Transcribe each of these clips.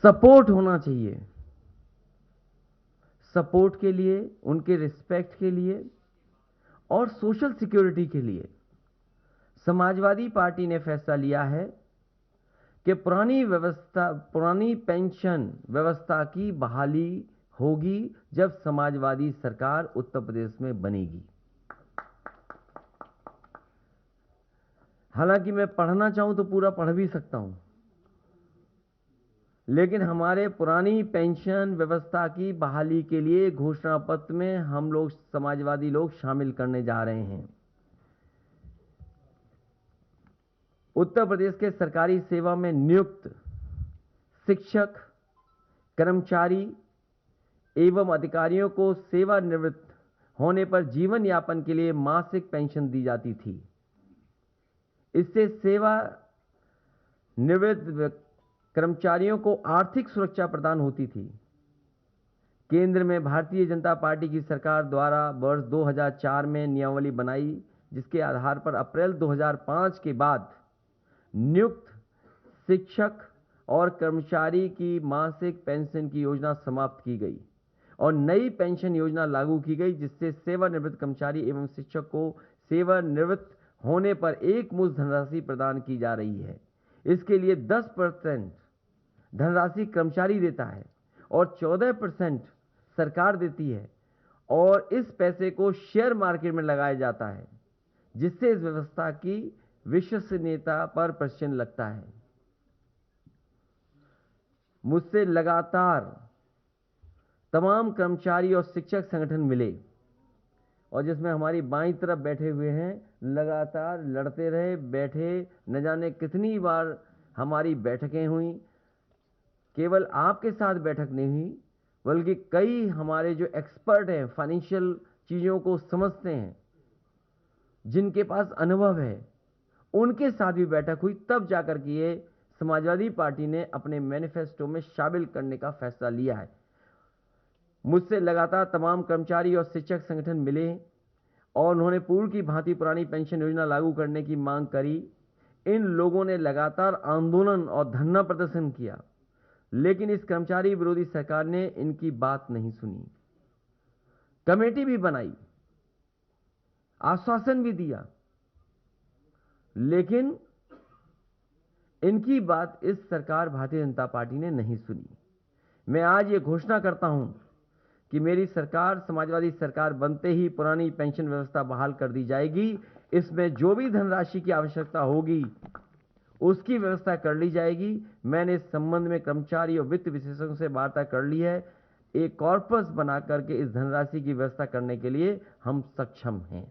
Support होना चाहिए, support के लिए, उनके रिस्पेक्ट के लिए और सोशल सिक्योरिटी के लिए समाजवादी पार्टी ने फैसला लिया है कि पुरानी पेंशन व्यवस्था की बहाली होगी जब समाजवादी सरकार उत्तर प्रदेश में बनेगी। हालांकि मैं पढ़ना चाहूं तो पूरा पढ़ भी सकता हूं, लेकिन हमारे पुरानी पेंशन व्यवस्था की बहाली के लिए घोषणा पत्र में हम लोग समाजवादी लोग शामिल करने जा रहे हैं। उत्तर प्रदेश के सरकारी सेवा में नियुक्त शिक्षक, कर्मचारी एवं अधिकारियों को सेवानिवृत्त होने पर जीवन यापन के लिए मासिक पेंशन दी जाती थी। इससे सेवानिवृत्त कर्मचारियों को आर्थिक सुरक्षा प्रदान होती थी। केंद्र में भारतीय जनता पार्टी की सरकार द्वारा वर्ष 2004 में नियमावली बनाई, जिसके आधार पर अप्रैल 2005 के बाद नियुक्त शिक्षक और कर्मचारी की मासिक पेंशन की योजना समाप्त की गई और नई पेंशन योजना लागू की गई, जिससे सेवानिवृत्त कर्मचारी एवं शिक्षक को सेवानिवृत्त होने पर एकमुश्त धनराशि प्रदान की जा रही है। इसके लिए 10% धनराशि कर्मचारी देता है और 14% सरकार देती है और इस पैसे को शेयर मार्केट में लगाया जाता है, जिससे इस व्यवस्था की विश्वसनीयता पर प्रश्न लगता है। मुझसे लगातार तमाम कर्मचारी और शिक्षक संगठन मिले और जिसमें हमारी बाईं तरफ बैठे हुए हैं, लगातार लड़ते रहे, बैठे, न जाने कितनी बार हमारी बैठकें हुई। केवल आपके साथ बैठक नहीं हुई, बल्कि कई हमारे जो एक्सपर्ट हैं, फाइनेंशियल चीज़ों को समझते हैं, जिनके पास अनुभव है, उनके साथ भी बैठक हुई। तब जाकर के ये समाजवादी पार्टी ने अपने मैनिफेस्टो में शामिल करने का फैसला लिया है। मुझसे लगातार तमाम कर्मचारी और शिक्षक संगठन मिले और उन्होंने पूर्व की भांति पुरानी पेंशन योजना लागू करने की मांग करी। इन लोगों ने लगातार आंदोलन और धरना प्रदर्शन किया, लेकिन इस कर्मचारी विरोधी सरकार ने इनकी बात नहीं सुनी। कमेटी भी बनाई, आश्वासन भी दिया, लेकिन इनकी बात इस सरकार भारतीय जनता पार्टी ने नहीं सुनी। मैं आज ये घोषणा करता हूं कि मेरी सरकार, समाजवादी सरकार बनते ही पुरानी पेंशन व्यवस्था बहाल कर दी जाएगी। इसमें जो भी धनराशि की आवश्यकता होगी उसकी व्यवस्था कर ली जाएगी। मैंने इस संबंध में कर्मचारी और वित्त विशेषज्ञों से वार्ता कर ली है। एक कॉर्पस बना करके इस धनराशि की व्यवस्था करने के लिए हम सक्षम हैं।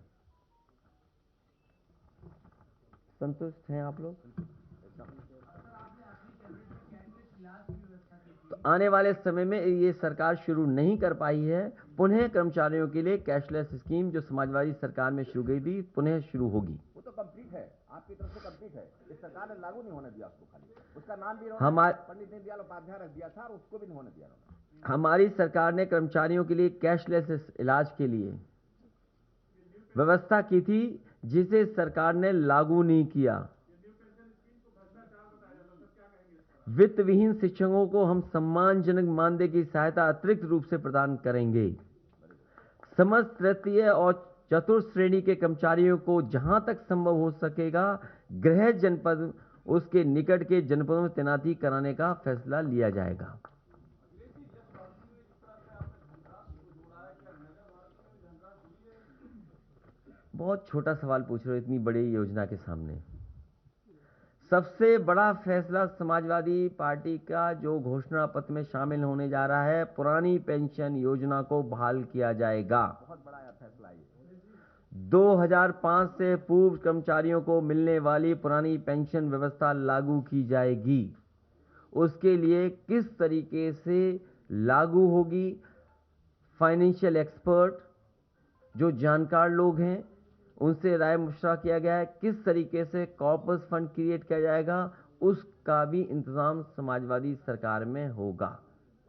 संतुष्ट हैं आप लोग? तो आने वाले समय में ये सरकार शुरू नहीं कर पाई है, पुनः कर्मचारियों के लिए कैशलेस स्कीम जो समाजवादी सरकार में शुरू गई थी, पुनः शुरू होगी। वो तो कंप्लीट है, आपकी तरफ से कंप्लीट है। इस सरकार ने लागू नहीं होने दिया उसको, खाली उसका नाम भी पंडित दीनदयाल उपाध्याय रख दिया था और उसको भी नहीं होने दिया। हमारी सरकार ने कर्मचारियों के लिए कैशलेस इलाज के लिए व्यवस्था की थी, जिसे सरकार ने लागू नहीं किया। वित्त विहीन शिक्षकों को हम सम्मानजनक मानदेय की सहायता अतिरिक्त रूप से प्रदान करेंगे। समस्त तृतीय और चतुर्थ श्रेणी के कर्मचारियों को जहां तक संभव हो सकेगा गृह जनपद, उसके निकट के जनपदों में तैनाती कराने का फैसला लिया जाएगा। बहुत छोटा सवाल पूछ रहे हो इतनी बड़ी योजना के सामने। सबसे बड़ा फैसला समाजवादी पार्टी का जो घोषणा पत्र में शामिल होने जा रहा है, पुरानी पेंशन योजना को बहाल किया जाएगा। बहुत बड़ा फैसला है। 2005 से पूर्व कर्मचारियों को मिलने वाली पुरानी पेंशन व्यवस्था लागू की जाएगी। उसके लिए किस तरीके से लागू होगी, फाइनेंशियल एक्सपर्ट जो जानकार लोग हैं उनसे राय मशवरा किया गया है। किस तरीके से कॉर्पस फंड क्रिएट किया जाएगा, उसका भी इंतजाम समाजवादी सरकार में होगा।